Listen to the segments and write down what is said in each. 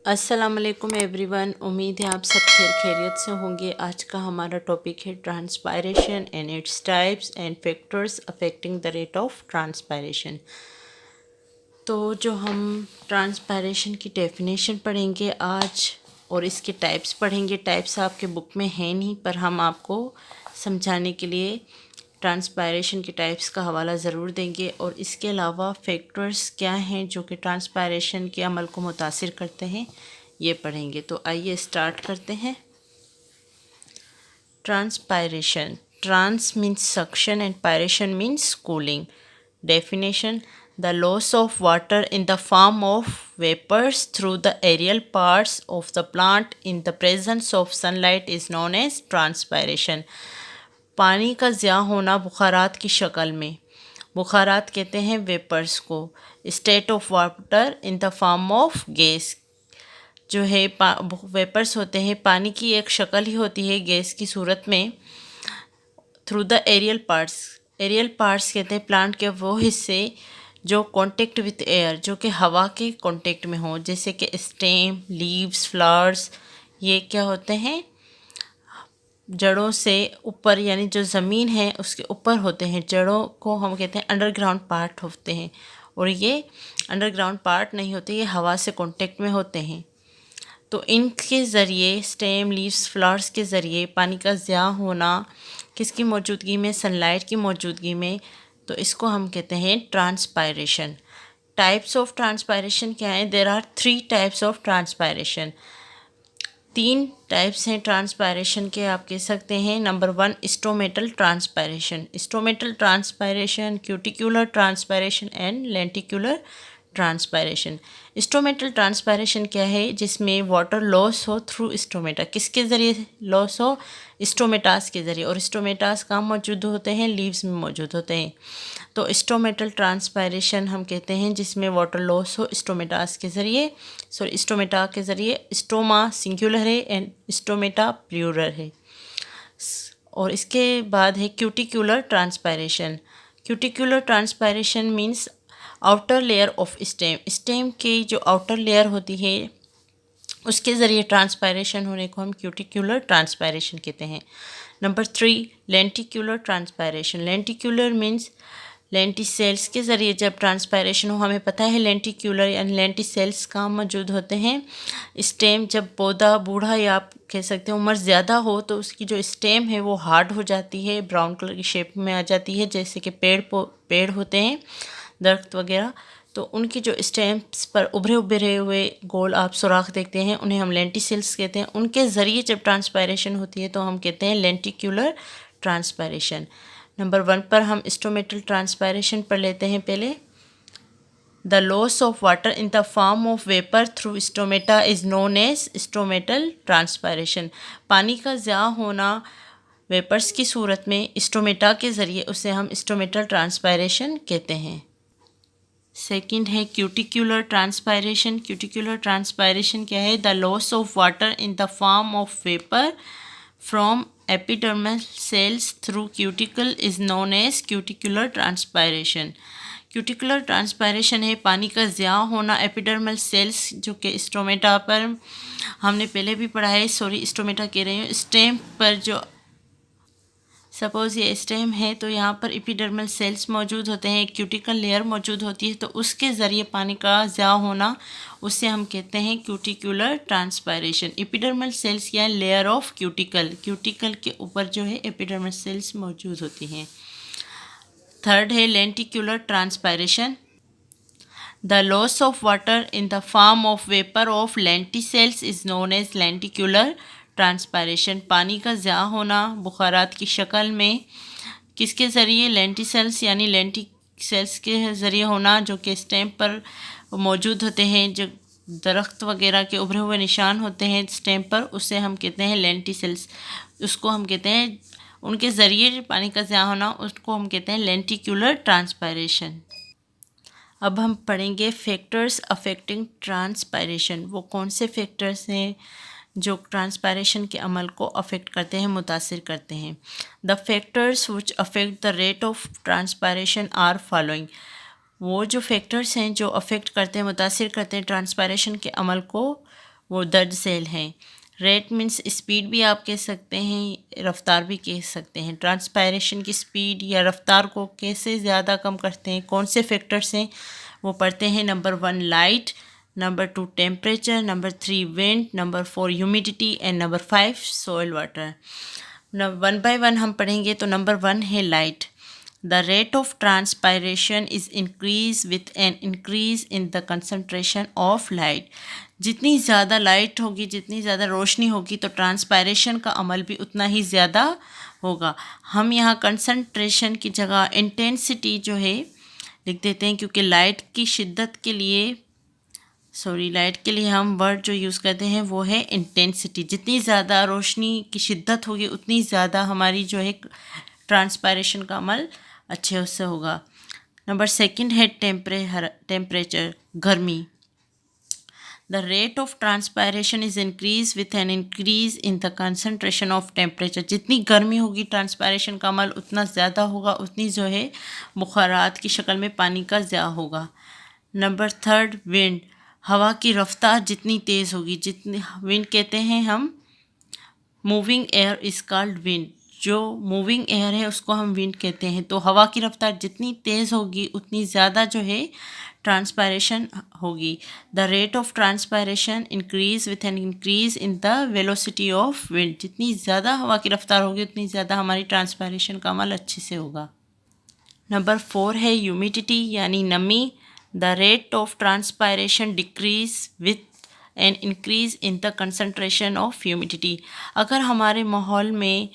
अस्सलाम वालेकुम एवरीवन। उम्मीद है आप सब खैरियत से होंगे। आज का हमारा टॉपिक है transpiration and its types and factors affecting the rate of transpiration. तो जो हम ट्रांसपायरेशन की डेफिनेशन पढ़ेंगे आज और इसके टाइप्स पढ़ेंगे। टाइप्स आपके बुक में हैं नहीं, पर हम आपको समझाने के लिए ट्रांसपायरेशन के टाइप्स का हवाला ज़रूर देंगे और इसके अलावा फैक्टर्स क्या हैं जो कि ट्रांसपायरेशन के अमल को मुतासिर करते हैं, ये पढ़ेंगे। तो आइए स्टार्ट करते हैं। Transpiration, trans means suction and piration means cooling. Definition: the loss of water in the form of vapors through the aerial parts of the plant in the presence of sunlight is known as transpiration. पानी का ज़िया होना बुखारात की शक्ल में, बुखारात कहते हैं vapours को। State of water in the form of gas, जो है वेपर्स होते हैं पानी की एक शक्ल ही होती है गैस की सूरत में। Through the aerial parts, aerial parts कहते हैं प्लांट के वो हिस्से जो कांटेक्ट विथ एयर, जो कि हवा के कांटेक्ट में हो, जैसे कि स्टेम, लीव्स, फ्लावर्स। ये क्या होते हैं? जड़ों से ऊपर, यानी जो ज़मीन है उसके ऊपर होते हैं। जड़ों को हम कहते हैं अंडरग्राउंड पार्ट होते हैं, और ये अंडरग्राउंड पार्ट नहीं होते, ये हवा से कांटेक्ट में होते हैं। तो इनके ज़रिए, स्टेम, लीव्स, फ्लावर्स के ज़रिए पानी का ज़िया होना किसकी मौजूदगी में? सनलाइट की मौजूदगी में। तो इसको हम कहते हैं ट्रांसपायरेशन। टाइप्स ऑफ ट्रांसपायरेशन क्या है? There are 3 types of transpiration. 3 types हैं ट्रांसपायरेशन के, आप कह सकते हैं। Number 1, stomatal transpiration. Stomatal transpiration, cuticular transpiration and lenticular transpiration. Stomatal transpiration क्या है? जिसमें वाटर लॉस हो थ्रू स्टोमेटा। किसके ज़रिए लॉस हो? स्टोमेटास के ज़रिए। और स्टोमेटास कहाँ मौजूद होते हैं? लीव्स में मौजूद होते हैं। तो स्टोमेटल ट्रांसपायरेशन हम कहते हैं जिसमें वाटर लॉस हो स्टोमेटास के ज़रिए, सॉरी स्टोमेटा के ज़रिए। स्टोमा सिंगुलर है एंड स्टोमेटा प्लूरल है। और इसके बाद है cuticular transpiration. Cuticular transpiration means outer layer of stem. Stem की जो आउटर लेयर होती है उसके ज़रिए ट्रांसपायरेशन होने को हम क्यूटिकुलर ट्रांसपायरेशन कहते हैं। Number 3, lenticular transpiration. Lenticular means lenticels के ज़रिए जब ट्रांसपायरेशन हो। हमें पता है लेंटिकुलर यानी लेंटिसेल्स कहाँ मौजूद होते हैं? स्टेम, जब पौधा बूढ़ा या आप कह सकते हैं उम्र ज़्यादा हो तो उसकी जो स्टेम है वो हार्ड हो जाती है, ब्राउन कलर की शेप में आ जाती है, जैसे कि पेड़ होते हैं, दरख्त वगैरह। तो उनकी जो स्टेम्स पर उभरे उभरे हुए गोल आप सुराख देखते हैं, उन्हें हम लेंटिसेल्स कहते हैं। उनके ज़रिए जब ट्रांसपायरेशन होती है तो हम कहते हैं लेंटिकुलर ट्रांसपायरेशन। नंबर 1 पर हम स्टोमेटल ट्रांसपायरेशन पढ़ लेते हैं पहले। The loss of water in the form of vapour through stomata is known as stomatal transpiration. पानी का ज़िया होना वेपर्स की सूरत में स्टोमेटा के ज़रिए, उसे हम स्टोमेटल ट्रांसपायरेशन कहते हैं। सेकंड है क्यूटिकुलर ट्रांसपायरेशन। क्यूटिकुलर ट्रांसपायरेशन क्या है? The loss of water in the form of vapour from epidermal cells through cuticle is known as cuticular transpiration. Cuticular transpiration है पानी का ज़िया होना एपिडर्मल सेल्स, जो कि स्टोमेटा पर हमने पहले भी पढ़ा है, सॉरी स्टोमेटा कह रही हूँ, स्टेम पर। जो सपोज़ ये स्टेम है तो यहाँ पर एपिडर्मल सेल्स मौजूद होते हैं, क्यूटिकल लेयर मौजूद होती है, तो उसके ज़रिए पानी का ज़िया होना, उससे हम कहते हैं क्यूटिकुलर ट्रांसपायरेशन। एपिडर्मल सेल्स या लेयर ऑफ क्यूटिकल, क्यूटिकल के ऊपर जो है एपिडर्मल सेल्स मौजूद होती हैं। थर्ड है lenticular transpiration. The loss of water in the form of vapour of lenticels is known as lenticular transpiration. पानी का ज़िया होना बुखारात की शक्ल में किसके ज़रिए? लेंटिसेल्स यानी लेंटिसेल्स के ज़रिए होना, जो कि स्टेम पर मौजूद होते हैं, जो दरख्त वगैरह के उभरे हुए निशान होते हैं स्टेम पर, उसे हम कहते हैं लेंटिसेल्स। उसको हम कहते हैं, उनके ज़रिए पानी का ज़िया होना, उसको हम कहते हैं लेंटिकुलर ट्रांसपायरेशन। अब हम पढ़ेंगे फैक्टर्स अफेक्टिंग ट्रांसपायरेशन। वो कौन से फैक्टर्स हैं जो ट्रांसपायरेशन के अमल को अफेक्ट करते हैं, मुतासिर करते हैं। The factors which affect the rate of transpiration are following. वो जो फैक्टर्स हैं जो अफेक्ट करते हैं, मुतासिर करते हैं ट्रांसपायरेशन के अमल को, वो दर्ज सेल हैं। रेट मीन्स स्पीड भी आप कह सकते हैं, रफ्तार भी कह सकते हैं। ट्रांसपायरेशन की स्पीड या रफ्तार को कैसे ज़्यादा कम करते हैं, कौन से फैक्टर्स हैं, वो पढ़ते हैं। Number 1 light, number 2 temperature, number 3 wind, number 4 humidity and number 5 soil water. One by one हम पढ़ेंगे। तो नंबर 1 है light. The rate of transpiration is increased with an increase in the concentration of light. जितनी ज़्यादा light होगी, जितनी ज़्यादा रोशनी होगी, तो ट्रांसपायरेशन का अमल भी उतना ही ज़्यादा होगा। हम यहाँ कंसंट्रेशन की जगह इंटेंसिटी जो है लिख देते हैं, क्योंकि लाइट की शिद्दत के लिए लाइट के लिए हम वर्ड जो यूज़ करते हैं वो है इंटेंसिटी। जितनी ज़्यादा रोशनी की शिद्दत होगी उतनी ज़्यादा हमारी जो है ट्रांसपायरेशन का अमल अच्छे से होगा। नंबर 2 है टेम्परेचर, गर्मी। The rate of transpiration is increase with an increase in the concentration of temperature. जितनी गर्मी होगी ट्रांसपायरेशन का अमल उतना ज़्यादा होगा, उतनी जो है बुखारात की शक्ल में पानी का ज़्या होगा। नंबर 3 विंड, हवा की रफ्तार जितनी तेज़ होगी, जितनी विंड कहते हैं हम, moving air is called wind. जो मूविंग एयर है उसको हम विंड कहते हैं। तो हवा की रफ्तार जितनी तेज़ होगी उतनी ज़्यादा जो है ट्रांसपायरेशन होगी। The rate of transpiration increase with an increase in the velocity of wind. जितनी ज़्यादा हवा की रफ्तार होगी उतनी ज़्यादा हमारी ट्रांसपायरेशन का अमल अच्छे से होगा। नंबर 4 है ह्यूमिडिटी यानी नमी। The rate of transpiration decrease with an increase in the concentration of humidity. अगर हमारे माहौल में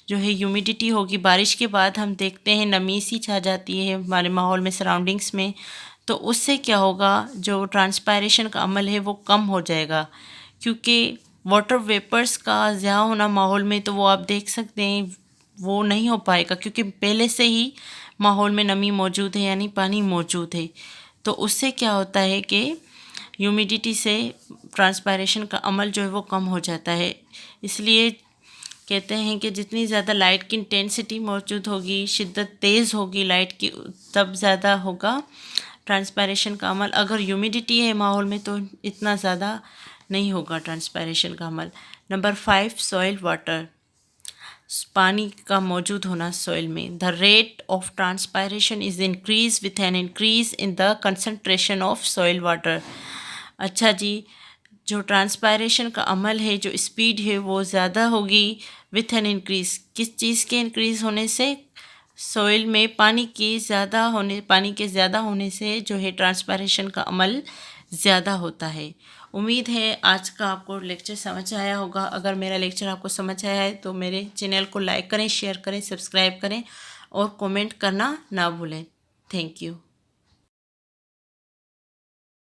जो है ह्यूमिडिटी होगी, बारिश के बाद हम देखते हैं नमी सी छा जाती है हमारे माहौल में, सराउंडिंग्स में, तो उससे क्या होगा, जो ट्रांसपायरेशन का अमल है वो कम हो जाएगा। क्योंकि वाटर वेपर्स का ज़्यादा होना माहौल में, तो वो आप देख सकते हैं वो नहीं हो पाएगा, क्योंकि पहले से ही माहौल में नमी मौजूद है यानी पानी मौजूद है। तो उससे क्या होता है कि ह्यूमिडिटी से ट्रांसपायरेशन का अमल जो है वो कम हो जाता है। इसलिए कहते हैं कि जितनी ज़्यादा लाइट की इंटेंसिटी मौजूद होगी, शिद्दत तेज़ होगी लाइट की, तब ज़्यादा होगा ट्रांसपायरेशन का अमल। अगर ह्यूमिडिटी है माहौल में तो इतना ज़्यादा नहीं होगा ट्रांसपायरेशन का अमल। नंबर 5 सॉइल वाटर, पानी का मौजूद होना सॉइल में। The rate of transpiration is increase with an increase in the concentration of soil water. अच्छा जी, जो ट्रांसपायरेशन का अमल है, जो स्पीड है वो ज़्यादा होगी विथ एन इंक्रीज़। किस चीज़ के इंक्रीज़ होने से? सॉइल में पानी के ज़्यादा होने से जो है ट्रांसपायरेशन का अमल ज़्यादा होता है। उम्मीद है आज का आपको लेक्चर समझ आया होगा। अगर मेरा लेक्चर आपको समझ आया है तो मेरे चैनल को लाइक करें, शेयर करें, सब्सक्राइब करें और कमेंट करना ना भूलें। Thank you.